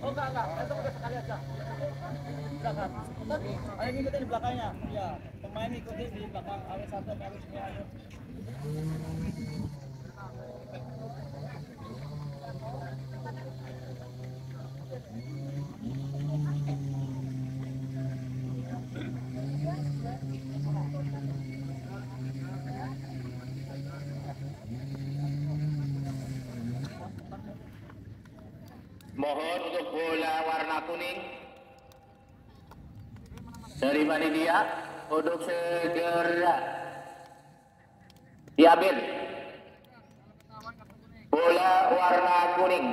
Oh enggak, itu udah sekali aja. Belakang. Ayo ngikutin di belakangnya. Ya, pemain ikutin di belakang. Ayo satu, ayo semua ayo. Mohon untuk bola warna kuning dari panitia untuk segera diambil bola warna kuning.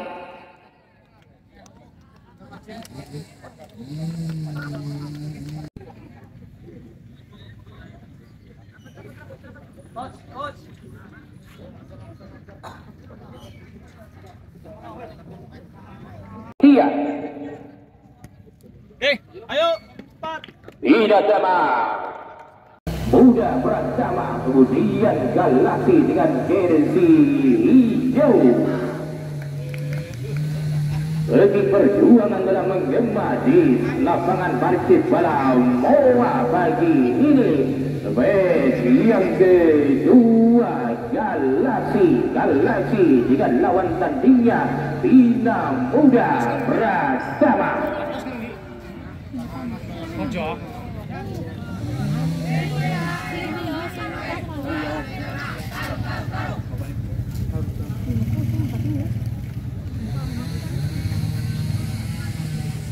Coach. Iya. Ayo, 4. Tidak sama. Muda bersama, kemudian Galaksi dengan jersey hijau. Lagi perjuangan dalam menggema di lapangan Persib Bala Moa pagi ini. Match yang kedua, Galaksi dengan lawan tandingnya Bina Muda bersama.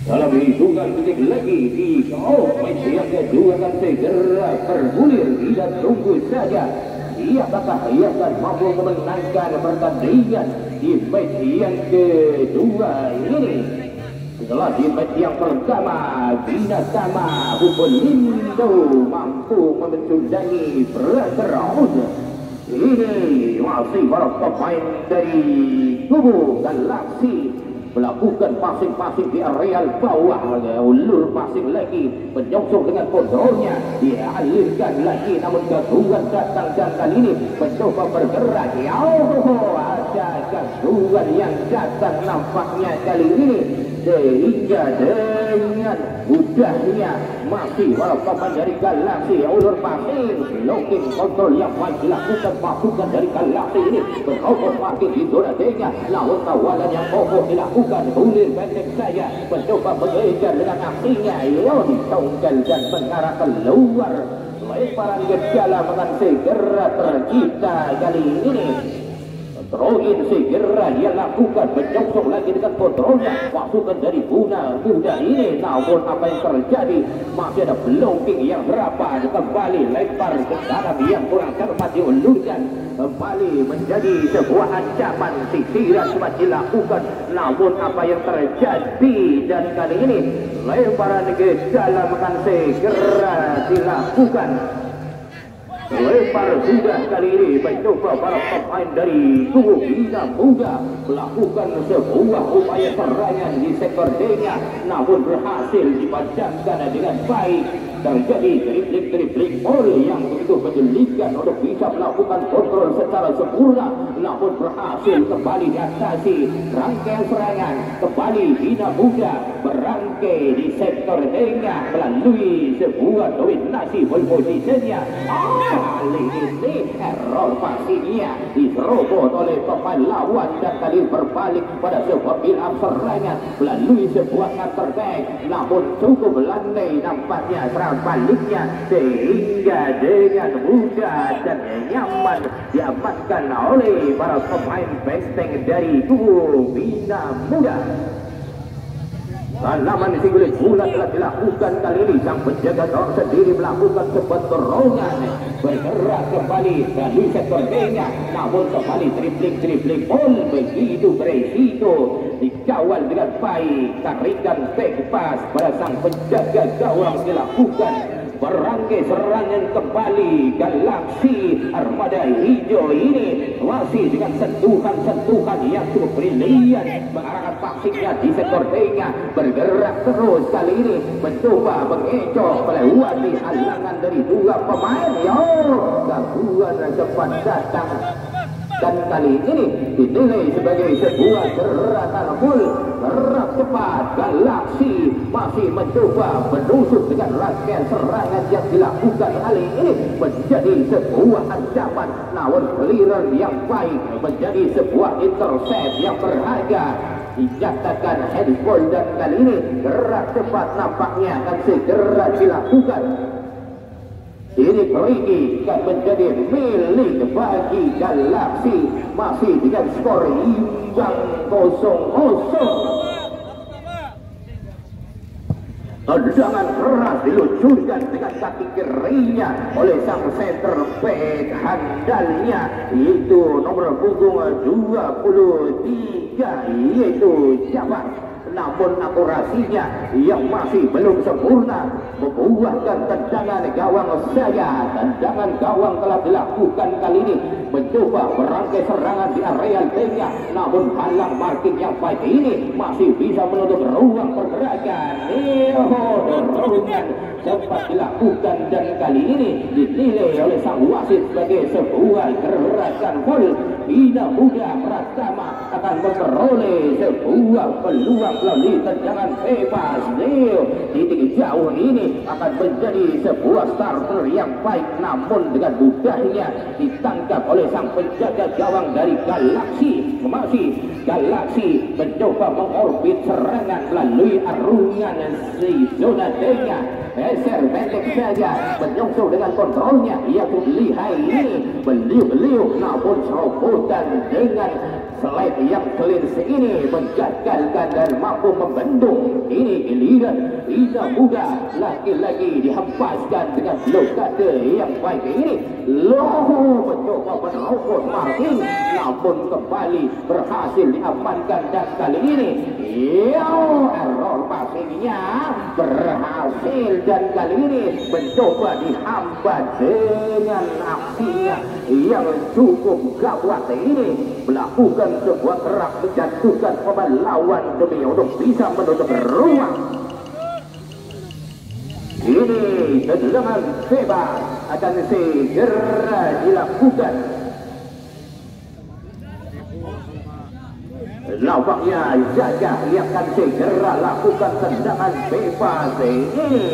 Dalam hitungan detik lagi di match yang kedua akan segera bergulir. Tidak tunggu saja, apakah ia akan mampu memenangkan pertandingan di match yang kedua ini. Setelah di match yang pertama Bina sama Hupolindo mampu memenangi Braterhouse, ini masih para pemain dari kubu Galaksi melakukan passing di areal bawah, ulur passing lagi, menyongsong dengan kontrolnya, dialirkan lagi, namun gangguan datang dan kali ini mencoba bergerak. Ada gangguan yang datang nampaknya kali ini, sehingga dengan mudahnya masih para pemain dari Galaksi ulur passing, blocking kontrol yang baik dilakukan pasukan dari Galaksi ini berkokoh makin di zona tengah, lawan tawanan yang kokoh dilakukan. Bulir pendek saya mencoba mengejar dengan aksinya, ditongkel dan mengarah keluar. Lemparan gejala dengan segera tercipta kali ini. Troin segera dia lakukan, menyongsong lagi dengan kontrolnya pasukan dari Bina Muda ini. Namun apa yang terjadi, masih ada blocking yang berapa, kembali lempar ke dalam yang kurang cermat diulurkan, kembali menjadi sebuah ancaman. Sisiran sempat dilakukan, namun apa yang terjadi, dan kali ini lemparan gejala akan segera dilakukan. Lempar sudah kali ini mencoba para pemain dari kubu Bina Muda melakukan sebuah upaya serangan di sektor tengah, namun berhasil dipadamkan dengan baik. Terjadi tripling ball yang begitu menyulitkan untuk bisa melakukan kontrol secara sempurna, namun berhasil kembali diatasi. Rangkaian serangan kembali Bina Muda berangkai di sektor tengah melalui sebuah dominasi ball positionnya. Kali ini error pastinya diserobot oleh pemain lawan, dan kali berbalik pada sebuah build-up serangan melalui sebuah counter back, namun cukup landai nampaknya serangan baliknya, sehingga dengan mudah dan nyaman diamankan oleh para pemain benteng dari kubu Bina Muda. Salaman singgulit bulan telah dilakukan kali ini. Sang penjaga gawang sendiri melakukan sebuah dorongan, bergerak kembali dari sektor tengah, namun kembali tripling ball begitu beresiko, dikawal dengan baik. Tarikan back pass pada sang penjaga gawang dilakukan. Berangkai serangan kembali Galaksi Armada Hijau ini masih dengan sentuhan yang cukup brilian, mengarahkan passingnya di sektor tengah, bergerak terus kali ini mencoba mengecoh melewati halangan dari dua pemain. Gangguan sempat datang dan kali ini dinilai sebagai sebuah gerakan full gerak cepat. Galaksi masih mencoba menusuk dengan rangkaian serangan yang dilakukan kali ini menjadi sebuah ancaman, namun clearance yang baik menjadi sebuah intercept yang berharga. Dinyatakan handball dan kali ini gerak cepat nampaknya akan segera dilakukan. Ini Riki akan menjadi milik bagi Galaksi masih dengan skor imbang 0-0. Tendangan keras diluncurkan dengan kaki kirinya oleh sang center back handalnya, yaitu nomor punggung 23, yaitu Jabat. Namun akurasinya yang masih belum sempurna, membuahkan tendangan gawang saja. Tendangan gawang telah dilakukan kali ini, mencoba merangkai serangan di area tengah, namun halang marking yang baik ini masih bisa menutup ruang pergerakan. Dorongan sempat dilakukan dan kali ini dinilai oleh sang wasit sebagai sebuah gerakan gol. Bina Muda Pratama akan memperoleh sebuah peluang melalui tendangan bebas. Titik jauh ini akan menjadi sebuah starter yang baik, namun dengan mudahnya ditangkap oleh sang penjaga gawang dari Galaksi. Masih Galaksi mencoba mengorbit serangan melalui arungan si zona tengah. Geser pendek saja, menyusul dengan kontrolnya, yaitu lihai ini beliau namun serobotan dengan slide yang clean ini menggagalkan dan mampu membendung. Ini giliran Bina Muda lagi-lagi dihempaskan dengan blokade yang baik ini. Loh, mencoba menerobos marking, namun kembali berhasil diamankan dan kali ini error passingnya berhasil dan kali ini mencoba dihambat dengan aksinya yang cukup gawat ini, melakukan sebuah gerak menjatuhkan pemain lawan demi untuk bisa menutup ruang. Ini tendangan bebas akan segera dilakukan. Nampaknya Jaga yang akan segera lakukan tendangan bebas ini,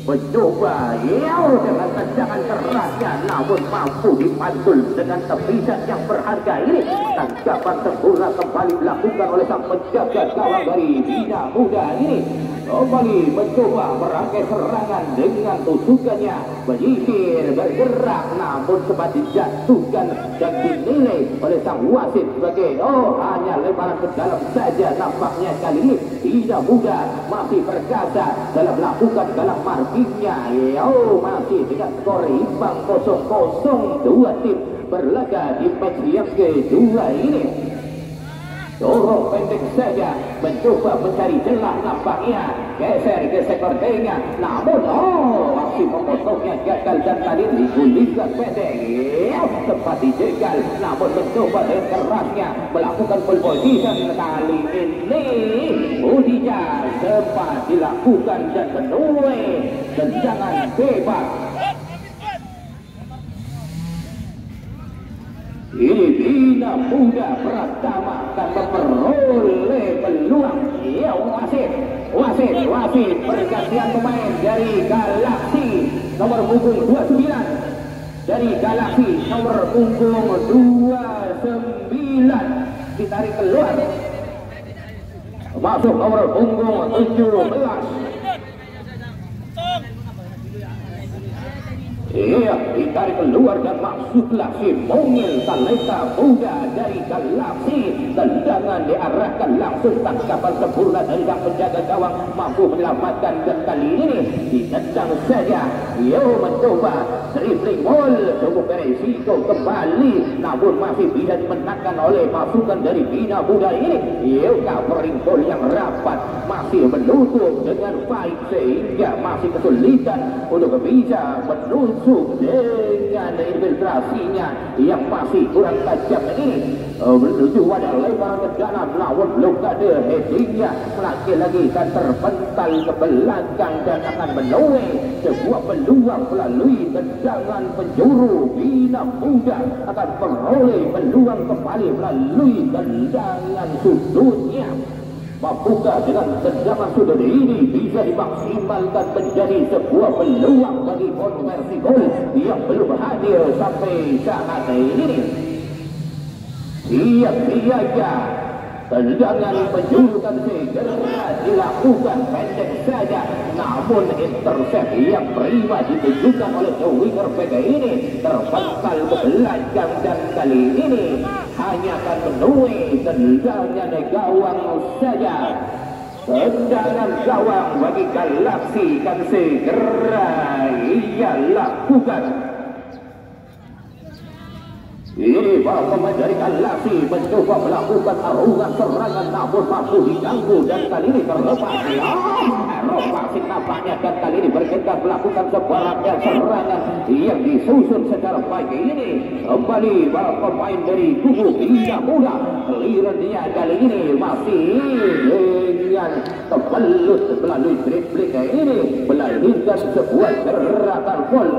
mencoba dengan tendangan kerasnya, namun mampu dipantul dengan tepisan yang berharga ini. Tangkapan sempurna kembali dilakukan oleh sang penjaga gawang dari Bina Muda ini, kembali mencoba merangkai serangan dengan tusukannya, menyisir bergerak, namun sempat dijatuhkan dan dinilai oleh sang wasit sebagai hanya lemparan ke dalam saja. Nampaknya kali ini Bina Muda masih perkasa dalam melakukan galang markingnya. Masih dengan skor imbang 0-0, dua tim berlaga di match yang kedua ini. Dorong pendek saja, mencoba mencari celah nampaknya, geser ke sektor tengah, namun aksi memotongnya gagal dan tadi digulingkan pendek, sempat dijegal, namun mencoba dengan kerasnya melakukan full position. Kali ini Budija sempat dilakukan dan menuai tendangan bebas. Ini Bina Muda Pratama akan memperoleh peluang. Wasit pergantian pemain dari Galaksi nomor punggung 29, dari Galaksi nomor punggung 29 ditarik keluar, masuk nomor punggung 17. Ditarik keluar dan maksudlah si Mungil Talenta Muda dari Galaksi. Tendangan diarahkan langsung, tangkapan sempurna dari sang penjaga gawang mampu menyelamatkan, dan kali ini ditendang saja. Mencoba dribbling ball, cukup beresiko kembali, namun masih bisa dimenangkan oleh pasukan dari Bina Muda ini. Covering ball yang rapat masih menutup dengan baik sehingga masih kesulitan untuk bisa menusuk masuk dengan infiltrasinya yang masih kurang tajam ini menuju wadah lebar ke dalam, namun belum ada headingnya, lagi-lagi akan terpental ke belakang dan akan menuai sebuah peluang melalui tendangan penjuru. Bina Muda akan peroleh peluang kembali melalui tendangan sudutnya. Mampukah dengan tendangan sudut ini bisa dimaksimalkan menjadi sebuah peluang bagi konversi gol yang belum hadir sampai saat ini? Siap-siapnya tendangan penjuru kan segera dilakukan pendek saja, namun intercept yang prima ditujukan oleh winger PG ini terpental ke belakang dan kali ini hanya akan menuai tendangan gawang saja. Tendangan gawang bagi Galaksi kan segera ia lakukan. Ini para pemain dari Galaksi mencoba melakukan arungan serangan, namun masih diganggu dan kali ini terlepas. Eropasi nampaknya dan kali ini bergegas melakukan sebuah rangkaian serangan yang disusun secara baik ini. Kembali para pemain dari kubu Bina Muda, clearance-nya kali ini masih dengan terbelut melalui dribbling ini, melahirkan sebuah gerakan volley.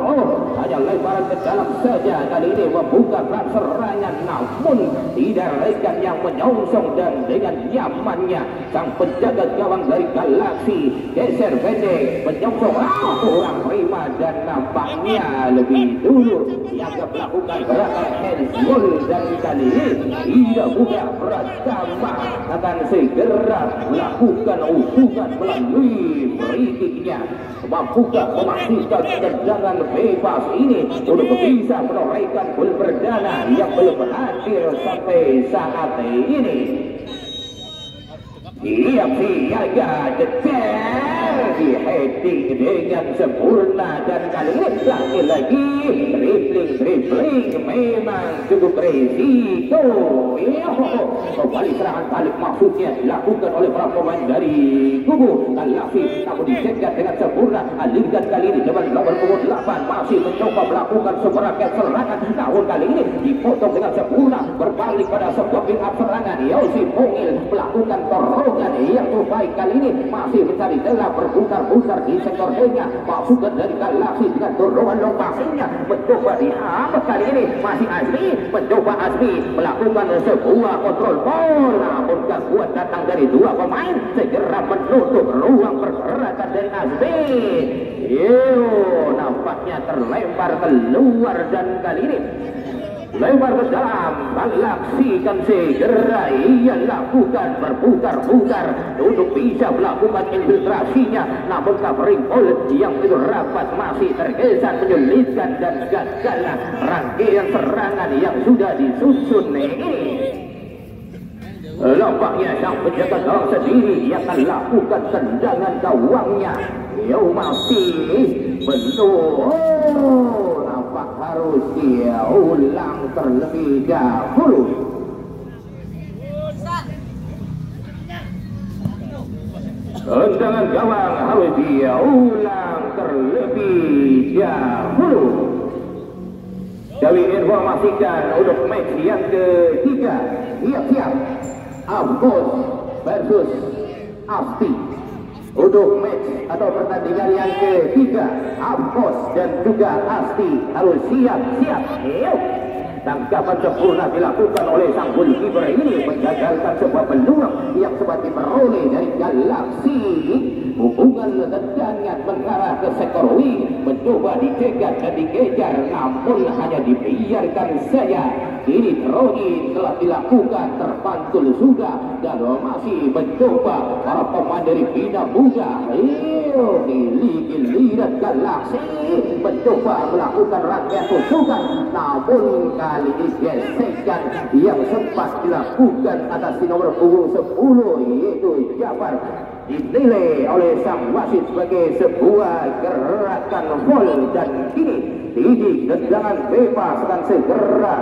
Hanya lebaran ke dalam saja kali ini membuka serangan, namun tidak rekan yang menyongsong dan dengan nyamannya sang penjaga gawang dari Galaksi geser pendek menyongsong kurang prima dan nampaknya lebih dulu yang melakukan gerakan handsball dan kali ini tidak mudah bersama akan segera melakukan usungan melalui free-kicknya. Mampukah memastikan tendangan bebas ini untuk bisa menorehkan gol perdana yang belum hadir sampai saat ini? Siap-siaga detail di heading dengan sempurna dan kali ini lagi-lagi dribbling memang cukup resiko. Kembali serangan balik maksudnya dilakukan oleh para pemain dari kubu Galaksi, namun dicegat dengan sempurna. Alirkan kali ini dengan nomor punggung 8 masih mencoba melakukan serangan serangan, namun kali ini dipotong dengan sempurna berbalik pada sebuah pihak serangan. Yosi Pungil melakukan dorongan yang terbaik kali ini masih mencari celah, berputar-putar di sektor tengah. Masukkan dari Galaksi dengan dorongan lokasinya mencoba dihambat kali ini masih Azmi, mencoba Azmi melakukan sebuah kontrol ball, namun gangguan datang dari dua pemain segera menutup ruang pergerakan dari Azmi. Nampaknya terlempar keluar dan kali ini lebar ke dalam. Galaksi kan segera ia lakukan berputar-putar untuk bisa melakukan infiltrasinya, namun covering ball yang itu rapat masih tergesa menyulitkan dan gagal rangkaian serangan yang sudah disusun ini. Nampaknya sang penjaga gawang sendiri yang akan lakukan tendangan gawangnya yang masih betul. Nampak harus dia ulang terlebih dahulu. Tendangan gawang harus dia ulang terlebih dahulu. Kami informasikan untuk match yang ketiga. Siap-siap Ambos versus Asti. Untuk match atau pertandingan yang ketiga, Ambos dan juga Asti harus siap-siap. Tangkapan sempurna dilakukan oleh sang goalkeeper ini menggagalkan sebuah peluang yang sempat diperoleh dari Galaksi. Hubungan tendangan mengarah ke sektor wing, mencoba dicegat dan dikejar, namun hanya dibiarkan saja. Ini Roni telah dilakukan, terpantul sudah dan masih mencoba para pemain dari Bina Muda. Giliran Galaksi mencoba melakukan rangkaian tusukan, namun kali ini gesekan yang sempat dilakukan atas nomor punggung 10 yaitu Jafar dinilai oleh sang wasit sebagai sebuah gerakan foul dan kini titik tendangan bebas akan segera.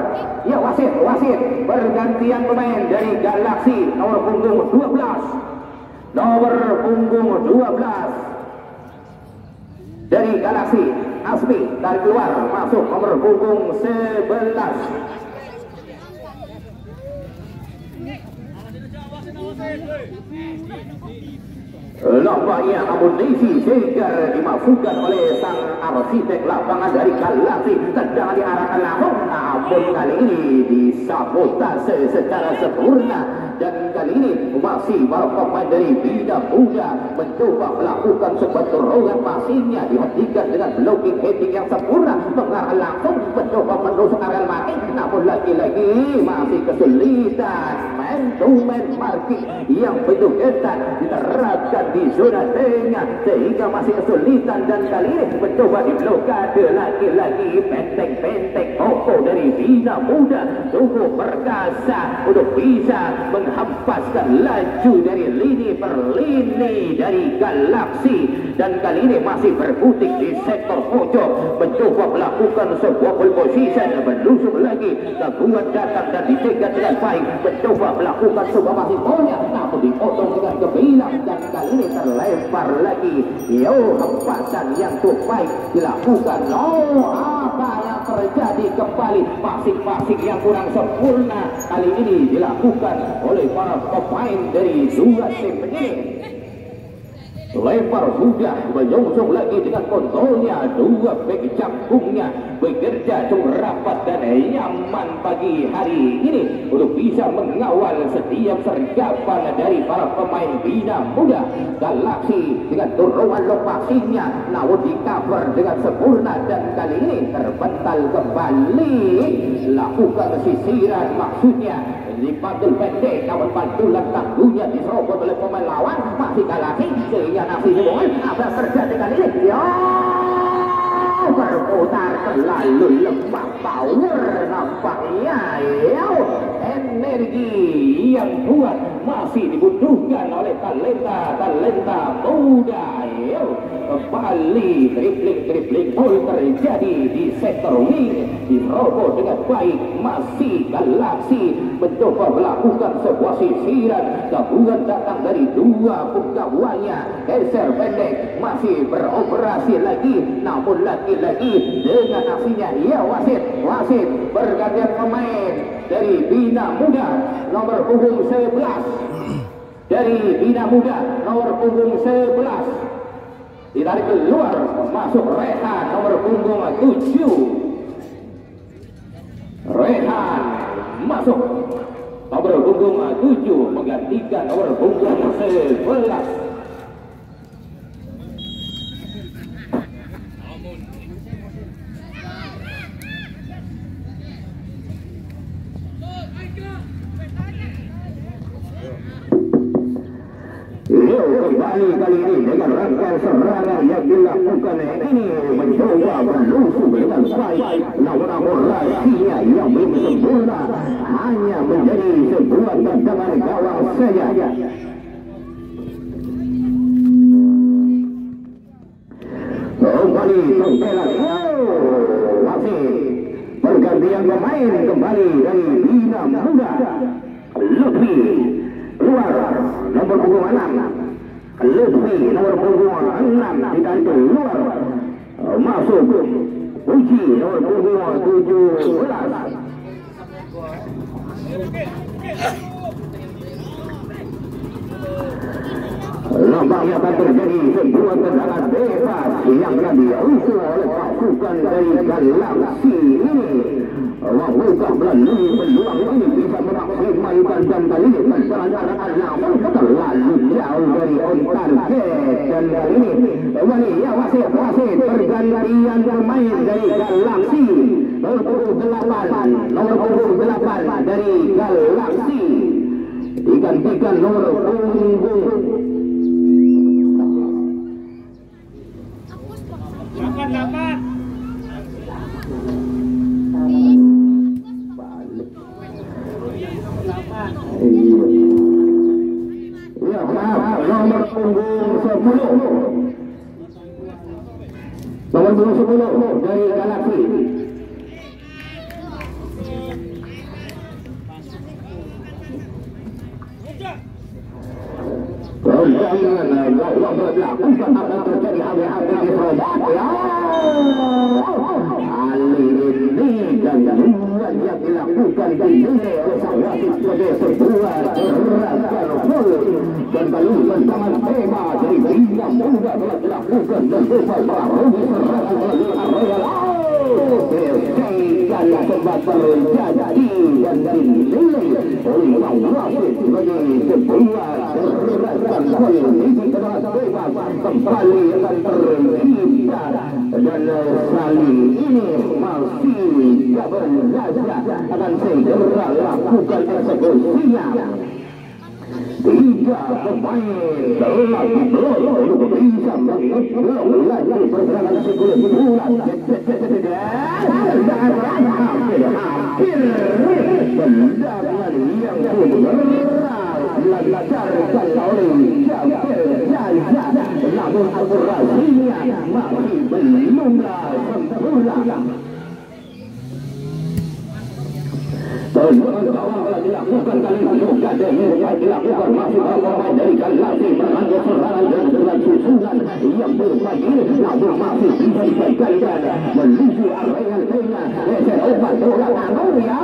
Ya wasit pergantian pemain dari Galaksi nomor punggung 12 dari Galaksi Asmi dari keluar masuk nomor punggung 11. Nampaknya amunisi segar dimasukkan oleh sang arsitek lapangan dari Galaksi, sedang diarahkan langsung, namun kali ini disabotase secara sempurna. Dan kali ini masih para pemain dari Bina Muda mencoba melakukan sebuah dorongan passingnya, dihentikan dengan blocking heading yang sempurna, mengarah langsung mencoba menusuk area marking, namun lagi-lagi masih kesulitan man to man marking yang begitu ketat diterapkan di zona tengah sehingga masih kesulitan. Dan kali ini mencoba diblokade lagi-lagi penteng-penteng kokoh dari Bina Muda sungguh perkasa untuk bisa menghempaskan laju dari lini per lini dari Galaksi. Dan kali ini masih berkutik di sektor pojok, mencoba melakukan sebuah pole position, menusuk lagi, gangguan datang dan dicegat dengan baik, mencoba melakukan sebuah masih bolnya, namun dipotong dengan kebilang. Dan kali ini terlempar lagi, hempasan yang cukup baik dilakukan. Apa yang terjadi kembali, passing-passing yang kurang sempurna kali ini dilakukan oleh para pemain dari dua tim ini. Lempar mudah menyongsong lagi dengan kontrolnya, dua bek jangkungnya bekerja cukup rapat dan nyaman pagi hari ini untuk bisa mengawal setiap sergapan dari para pemain Bina Muda. Galaksi dengan dorongan lokasinya namun di cover dengan sempurna, dan kali ini terbental kembali, lakukan sisiran maksudnya dipantul pendek, namun pantulan tangguhnya diserobot oleh pemain lawan. Masih Galaksi sehingga nasi hubungan apa yang terjadi kali ini, berputar terlalu lemah, power nampaknya, energi yang kuat masih dibutuhkan oleh talenta muda. Kembali tripling gol terjadi di sektor wing, dirobot dengan baik. Masih Galaksi mencoba melakukan sebuah sisiran, gabungan datang dari dua penggawannya, geser pendek masih beroperasi lagi, namun lagi-lagi dengan aksinya wasit bergantian pemain dari Bina Muda nomor punggung 11, dari Bina Muda nomor punggung 11 ditarik keluar, masuk Rehan nomor punggung 7. Rehan masuk nomor punggung 7 menggantikan nomor punggung 11. Kembali kali ini dengan rangkaian serangan yang dilakukan ini, mencoba menusuk dengan baik, namun akurasinya yang belum sempurna, hanya menjadi sebuah tendangan gawang saja. Kembali tempelan, masih pergantian pemain kembali dari Bina Muda. Lutfi keluar nomor punggung 6. Lutfi nomor punggung 6 ditarik keluar, masuk Uji nomor punggung 17. Nampaknya akan terjadi sebuah tendangan bebas yang akan diusung oleh pasukan dari Galaksi ini. Mampukah melalui peluang ini bisa memaksimalkan, dan kali ini tendangan namun terlalu jauh dari on target. Dan kali ini wasit pergantian pemain dari Galaksi nomor punggung 8 dari Galaksi digantikan nomor punggung 8. nomor punggung 10 dari Galaksi. Jangan berlaku akan terjadi hal-hal di Surabaya. Kali ini gangguan yang dilakukan dinilai oleh sang wasit sebagai sebuah gerakan gol dan kali tendangan bebas dari Bina Muda telah dilakukan dan bebas melalui serangan melalui area selesaikan sempat terjadi dan dinilai oleh sang wasit sebagai sebuah gerakan gol ini tendangan bebas kembali akan tercipta dan kali ini masih berlaga akan segera lakukan eksekusinya. Tiga pemain telah diperoleh untuk bisa mengulang lagi pergerakan psikologi bulan dan hampir tendangan yang bergerak dilancarkan oleh Jafir Jaya, namun akurasinya masih belum sempurna. Tendangan gawang telah dilakukan kali ini juga dilakukan masih pemain dari Kalasi berangkat serangan dengan susunan yang berbagi namun masih bisa dikendalikan menuju area tengah geser obat bola tangan ya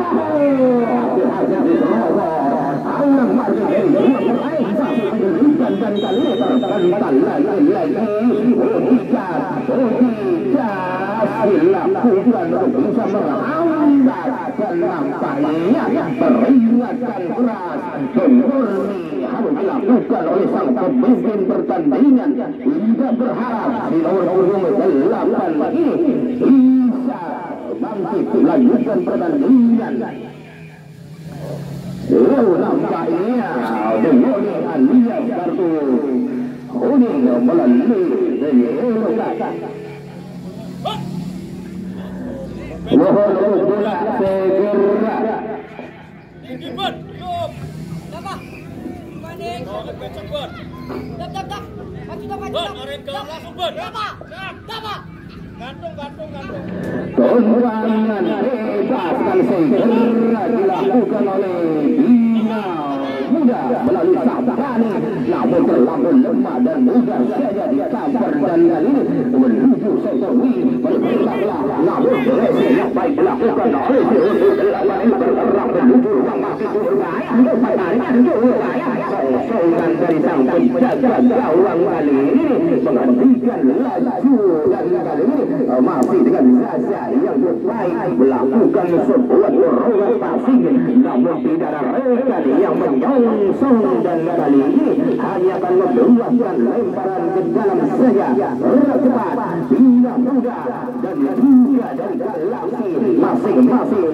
hasil diserobot alang margin dari dua pemain masih menunjukkan dan kali ini terkental lagi dilakukan untuk bisa menghambat dan nampaknya peringatkan keras murni harus dilakukan oleh sang pemimpin pertandingan. Kita berharap di nomor punggung 8 ini bisa bangkit melanjutkan pertandingan. Nampaknya dengan alias kartu kuning melalui lokasi. Mohon bola segera. Cepat. Dapat. Manik. Cepat. Dak. Maju. Langsung ber. Dapat. Gantung. Tendangan bebas akan segera dilakukan oleh Bina Muda melalui Sabani, namun terlalu lemah dan mudah saja dikampar dan kali ini menuju sektor wing bergeraklah, namun berhasil yang baik dilakukan oleh delapan ini bergerak menuju ruang masih berbahaya, pertandingan berbahaya. Kosongan dari sang penjaga gawang kali ini menghentikan laju dan kali ini masih dengan Zaza yang baik melakukan sebuah dorongan passing, namun tidak ada rekan yang menyongsong dan kali ini hanya akan membuatkan lemparan ke dalam saja. Cepat Bina Muda dan juga dari Kalasi masing-masing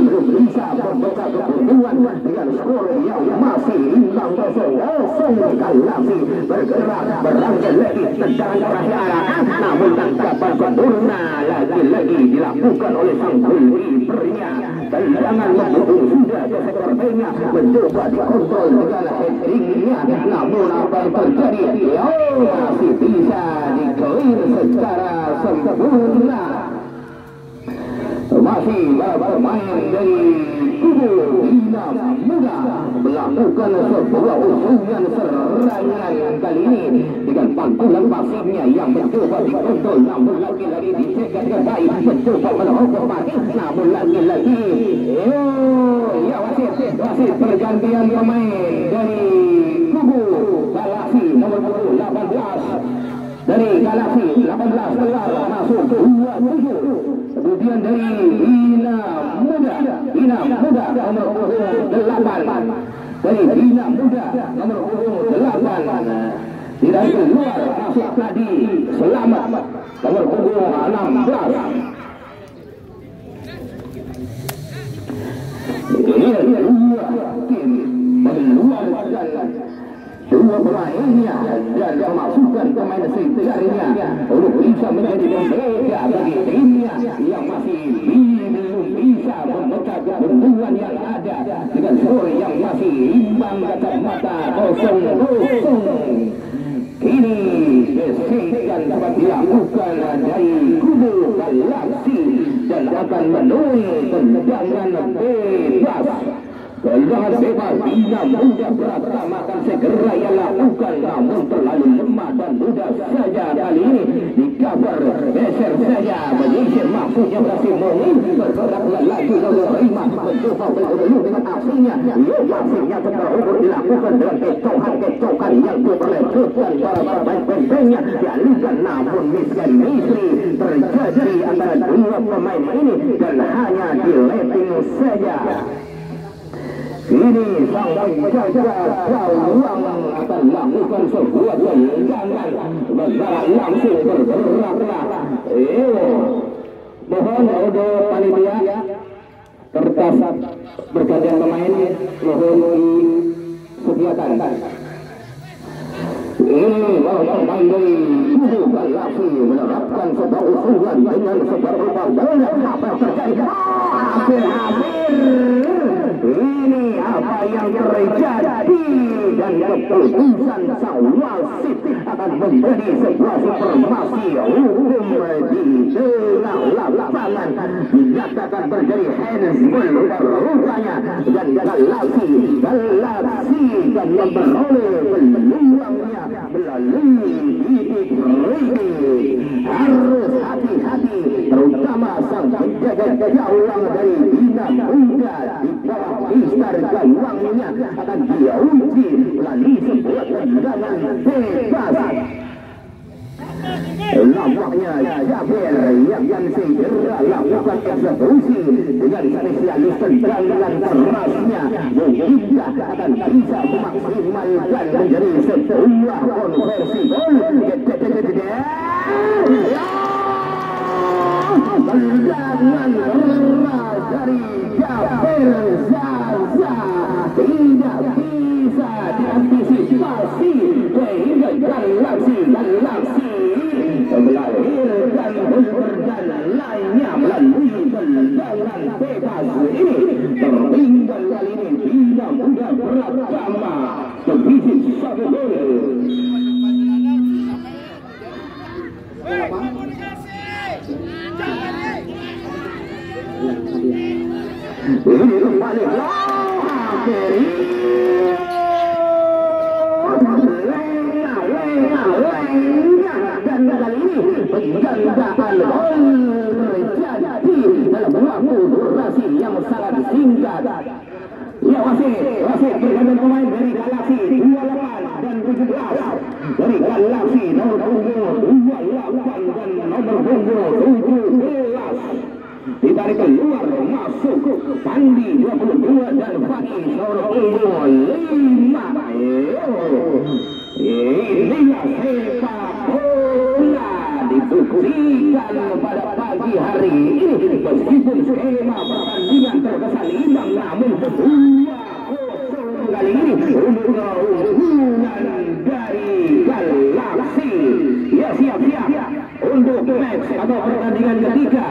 belum bisa membuka keuntungan dengan skor yang masih imbang 0-0. Kalasi bergerak berangkat lagi tendangan terakhir namun tangkapan sempurna lagi-lagi dilakukan oleh sang goalkeepernya. Tendangan membunuh sudah ke sektor tengah mencoba dikontrol dengan headingnya, namun apa yang terjadi masih bisa di-clear secara sempurna. Masih bermain dari kubu Bina Muda melakukan sebuah usungan serangan kali ini dengan pantulan passingnya yang mencoba dikontrol, namun lagi-lagi dicegat dengan baik, mencoba menolong kembali, namun lagi-lagi wasit pergantian pemain dari kubu Kalasi nomor 18 dari Kalasi 18 keluar masuk 27. Kemudian dari Bina Muda nomor 8 dari Bina Muda nomor 8 tidak keluar masuk tadi Selamat nomor 16. Ini dua tim mengeluarkan dua pemainnya dan memasukkan pemain sejarahnya untuk bisa menjadi pembeda bagi timnya yang masih belum bisa memecah keuntungan yang ada dengan skor yang masih imbang kacamata 0-0. Ini gesekan dapat dilakukan dari kubu Kalasi dan akan menuai tendangan bebas Tendangan bebas Bina Muda Pratama akan segera ia lakukan, namun terlalu lemah dan mudah saja kali ini di cover geser saja menyisir maksudnya berhasil bergerak lagi lalu terima mencoba bergabung dengan aksinya. Aksinya terukur dilakukan dengan kecokan yang berlanjutkan para pemain-pemainnya dialihkan, namun misri terjadi antara dua pemain ini dan hanya diletting saja. Ini sang penjaga gawang akan melakukan sebuah tendangan bergerak langsung bergeraklah. Mohon untuk panitia kertas pergantian pemain mohon disediakan. Ini pemain dari Kubu Galaksi menerapkan sebuah usulan dengan seberapa banyak apa yang terjadi. Hampir ini apa yang terjadi dan keputusan sang wasit akan menjadi sebuah informasi hukum di tengah lapangan. Dinyatakan terjadi handsball rupanya dan Galaksi dan memperoleh peluangnya melalui titik Riki. Harus hati-hati terutama sang penjaga gawang dari Bina Muda di bawah Mister gawangnya akan diuji melalui sebuah tendangan bebas. Nampaknya Jabir yang segera lakukan eksekusi dengan spesialis tendangan kerasnya, mungkinkah akan bisa memaksimalkan menjadi sebuah konversi gol. Tendangan keras dari Jabir Zaza tidak bisa diantisipasi sehingga Galaksi melahirkan berjalan lainnya melalui tendangan bebas ini. Tertinggal kali ini Bina Muda Pratama berisi satu gol. Ini kembali dan kali ini penjandaan gol terjadi dalam waktu durasi yang sangat singkat. Ya wasit pergantian pemain dari Galaksi 28 dan 17 dari Galaksi nomor punggung 28 dan nomor punggung 17 ditarik keluar masuk Pandi 22 dan Fadi nomor punggung 5. Inilah sepak bola dibuktikan pada pagi hari ini meskipun skema pertandingan terkesan imbang, namun 2-0 kali ini keunggulan dari Galaksi. Ya siap-siap untuk match atau pertandingan ketiga.